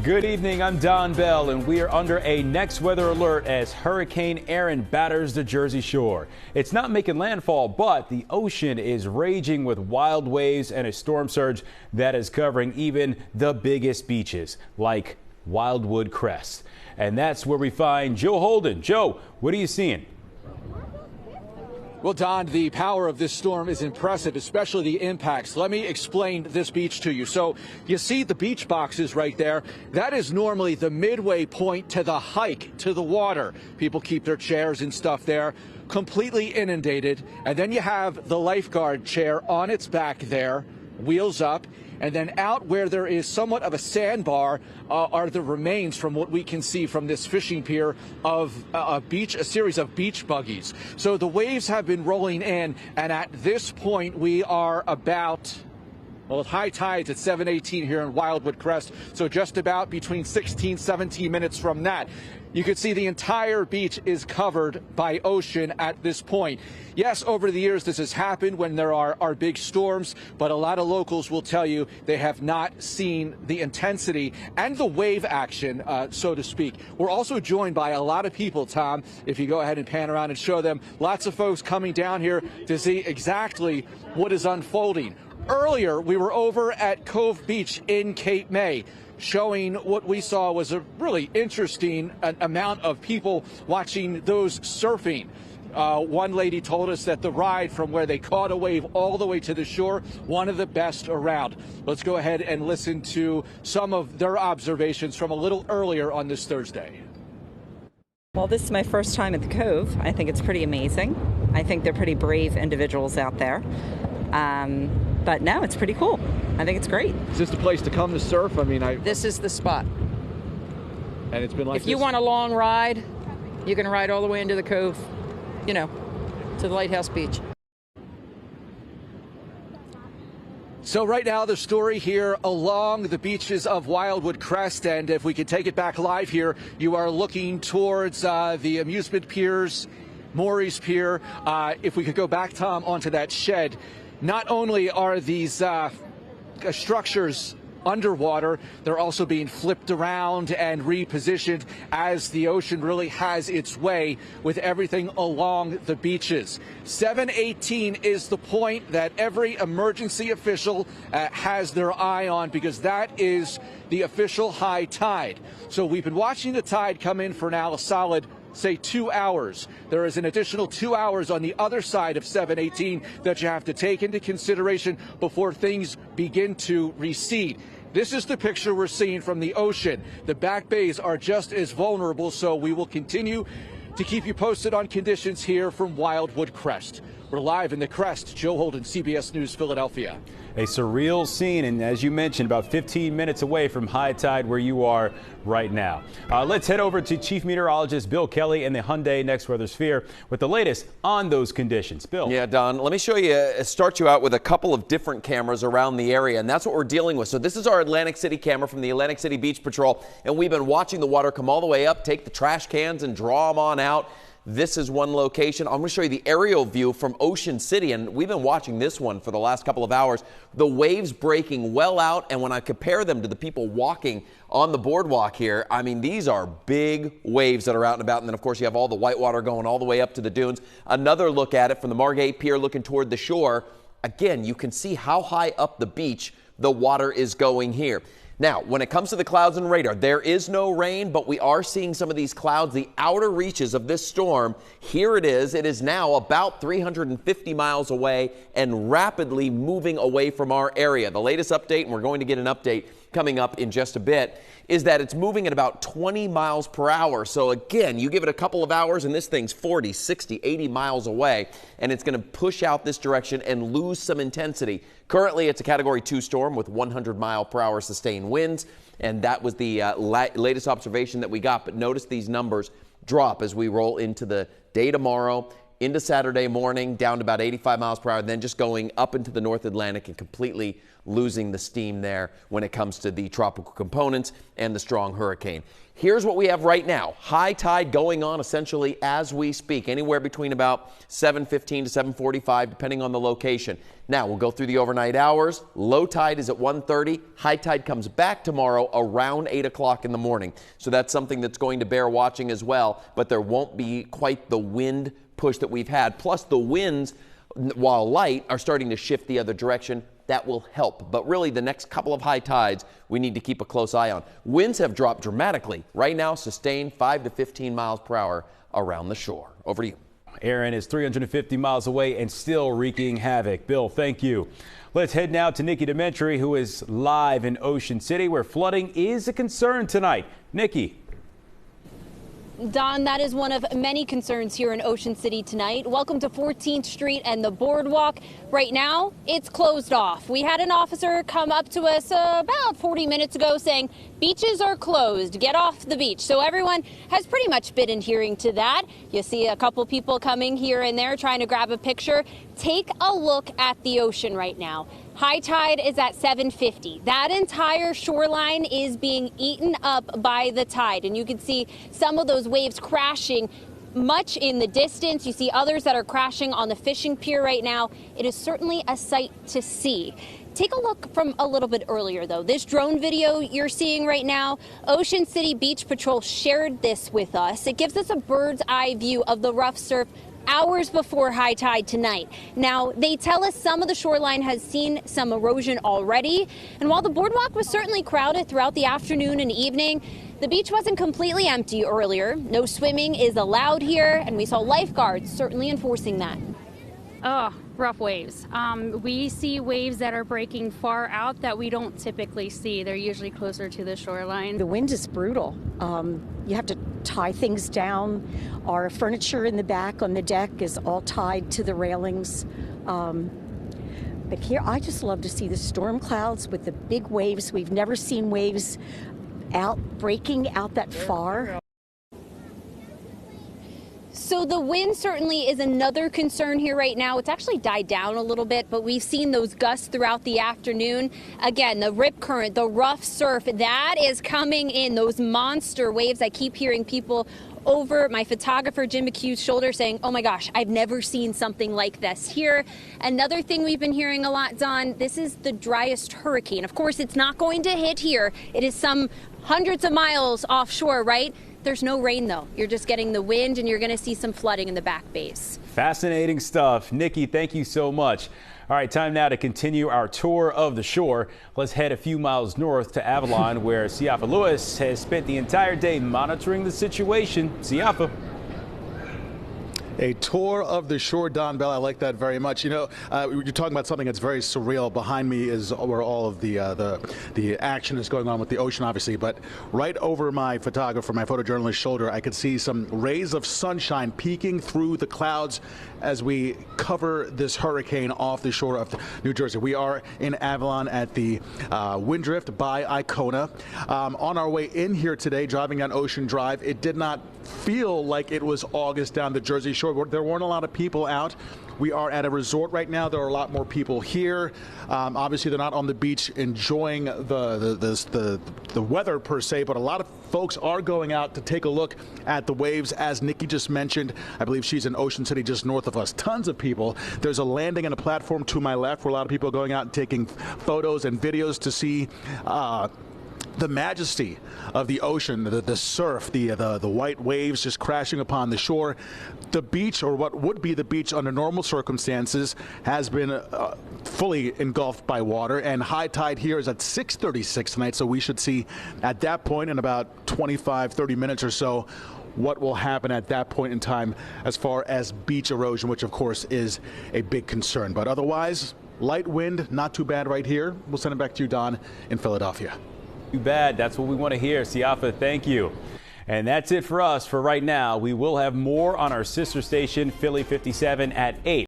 Good evening, I'm Don Bell, and we are under a next weather alert as Hurricane Erin batters the Jersey Shore. It's not making landfall, but the ocean is raging with wild waves and a storm surge that is covering even the biggest beaches, like Wildwood Crest. And that's where we find Joe Holden. Joe, what are you seeing? Well, Don, the power of this storm is impressive, especially the impacts. Let me explain this beach to you. So you see the beach boxes right there. That is normally the midway point to the hike to the water. People keep their chairs and stuff there, completely inundated. And then you have the lifeguard chair on its back there, wheels up. And then out where there is somewhat of a sandbar are the remains, from what we can see from this fishing pier, of a series of beach buggies. So the waves have been rolling in, and at this point we are about, well, high tides at 7:18 here in Wildwood Crest, so just about between 16, 17 minutes from that. You can see the entire beach is covered by ocean at this point. Yes, over the years this has happened when there are big storms, but a lot of locals will tell you they have not seen the intensity and the wave action, so to speak. We're also joined by a lot of people, Tom, if you go ahead and pan around and show them. Lots of folks coming down here to see exactly what is unfolding. Earlier, we were over at Cove Beach in Cape May, showing what we saw was a really interesting amount of people watching those surfing. One lady told us that the ride from where they caught a wave all the way to the shore, one of the best around. Let's go ahead and listen to some of their observations from a little earlier on this Thursday. Well, this is my first time at the Cove. I think it's pretty amazing. I think they're pretty brave individuals out there. But no, it's pretty cool. I think it's great. Is this the place to come to surf? I mean, This is the spot. And it's been like If you want a long ride, you can ride all the way into the Cove, to the Lighthouse Beach. So right now, the story here along the beaches of Wildwood Crest, and if we could take it back live here, you are looking towards the amusement piers, Maury's Pier. If we could go back, Tom, onto that shed. Not only are these structures underwater, they're also being flipped around and repositioned as the ocean really has its way with everything along the beaches. 7:18 is the point that every emergency official has their eye on, because that is the official high tide. So we've been watching the tide come in for now a solid, say, 2 hours. There is an additional 2 hours on the other side of 7:18 that you have to take into consideration before things begin to recede. This is the picture we're seeing from the ocean. The back bays are just as vulnerable, so we will continue to keep you posted on conditions here from Wildwood Crest. We're live in the Crest. Joe Holden, CBS News Philadelphia. A surreal scene, and as you mentioned, about 15 minutes away from high tide where you are right now. Let's head over to Chief Meteorologist Bill Kelly in the Hyundai Next Weather Sphere with the latest on those conditions. Bill. Yeah, Don, let me start you out with a couple of different cameras around the area, and that's what we're dealing with. So this is our Atlantic City camera from the Atlantic City Beach Patrol, and we've been watching the water come all the way up, take the trash cans and draw them on out. This is one location. I'm going to show you the aerial view from Ocean City, and we've been watching this one for the last couple of hours. The waves breaking well out, and when I compare them to the people walking on the boardwalk here, I mean, these are big waves that are out and about, and then, of course, you have all the white water going all the way up to the dunes. Another look at it from the Margate Pier looking toward the shore. Again, you can see how high up the beach the water is going here. Now, when it comes to the clouds and radar, there is no rain, but we are seeing some of these clouds, the outer reaches of this storm. Here it is. It is now about 350 miles away and rapidly moving away from our area. The latest update, and we're going to get an update coming up in just a bit, is that it's moving at about 20 miles per hour. So again, you give it a couple of hours and this thing's 40, 60, 80 miles away, and it's going to push out this direction and lose some intensity. Currently, it's a Category 2 storm with 100-mile-per-hour sustained winds, and that was the latest observation that we got. But notice these numbers drop as we roll into the day tomorrow into Saturday morning, down to about 85 miles per hour, then just going up into the North Atlantic and completely losing the steam there when it comes to the tropical components and the strong hurricane. Here's what we have right now. High tide going on essentially as we speak, anywhere between about 7:15 to 7:45, depending on the location. Now, we'll go through the overnight hours. Low tide is at 1:30. High tide comes back tomorrow around 8 o'clock in the morning. So that's something that's going to bear watching as well, but there won't be quite the wind push that we've had. Plus, the winds, while light, are starting to shift the other direction. That will help. But really, the next couple of high tides, we need to keep a close eye on. Winds have dropped dramatically. Right now, sustained 5 to 15 miles per hour around the shore. Over to you. Erin is 350 miles away and still wreaking havoc. Bill, thank you. Let's head now to Nikki Dementri, who is live in Ocean City, where flooding is a concern tonight. Nikki. Don, that is one of many concerns here in Ocean City tonight. Welcome to 14th Street and the boardwalk. Right now, it's closed off. We had an officer come up to us about 40 minutes ago saying beaches are closed. Get off the beach. So everyone has pretty much been adhering to that. You see a couple people coming here and there trying to grab a picture. Take a look at the ocean right now. High tide is at 7:50. That entire shoreline is being eaten up by the tide, and you can see some of those waves crashing much in the distance. You see others that are crashing on the fishing pier right now. It is certainly a sight to see. Take a look from a little bit earlier, though. This drone video you're seeing right now, Ocean City Beach Patrol shared this with us. It gives us a bird's eye view of the rough surf hours before high tide tonight. Now, they tell us some of the shoreline has seen some erosion already. And while the boardwalk was certainly crowded throughout the afternoon and evening, the beach wasn't completely empty earlier. No swimming is allowed here, and we saw lifeguards certainly enforcing that. Oh, rough waves. We see waves that are breaking far out that we don't typically see. They're usually closer to the shoreline. The wind is brutal. You have to tie things down. Our furniture in the back on the deck is all tied to the railings. But here, I just love to see the storm clouds with the big waves. We've never seen waves breaking out that far. So the wind certainly is another concern here right now. It's actually died down a little bit, but we've seen those gusts throughout the afternoon. Again, the rip current, the rough surf, that is coming in. Those monster waves. I keep hearing people over my photographer Jim McHugh's shoulder saying, oh my gosh, I've never seen something like this here. Another thing we've been hearing a lot, Don, this is the driest hurricane. Of course, it's not going to hit here. It is some hundreds of miles offshore, right? There's no rain, though. You're just getting the wind, and you're going to see some flooding in the back base. Fascinating stuff. Nikki, thank you so much. All right, time now to continue our tour of the shore. Let's head a few miles north to Avalon, where Siafa Lewis has spent the entire day monitoring the situation. Siafa. A tour of the shore, Don Bell. I like that very much. You know, you're talking about something that's very surreal. Behind me is where all of the action is going on with the ocean, obviously. But right over my photographer, my photojournalist's shoulder, I could see some rays of sunshine peeking through the clouds as we cover this hurricane off the shore of New Jersey. We are in Avalon at the Windrift by Icona. On our way in here today, driving down Ocean Drive, it did not feel like it was August down the Jersey Shore. There weren't a lot of people out. We are at a resort right now. There are a lot more people here. Obviously, they're not on the beach enjoying the weather per se, but a lot of folks are going out to take a look at the waves. As Nikki just mentioned, I believe she's in Ocean City just north of us. Tons of people. There's a landing and a platform to my left where a lot of people are going out and taking photos and videos to see the majesty of the ocean, the surf, the white waves just crashing upon the shore. The beach, or what would be the beach under normal circumstances, has been fully engulfed by water, and high tide here is at 6:36 tonight, so we should see at that point in about 25-30 minutes or so what will happen at that point in time as far as beach erosion, which of course is a big concern. But otherwise, light wind, not too bad right here. We'll send it back to you, Don, in Philadelphia. Too bad. That's what we want to hear. Siafa, thank you. And that's it for us for right now. We will have more on our sister station, Philly 57, at 8.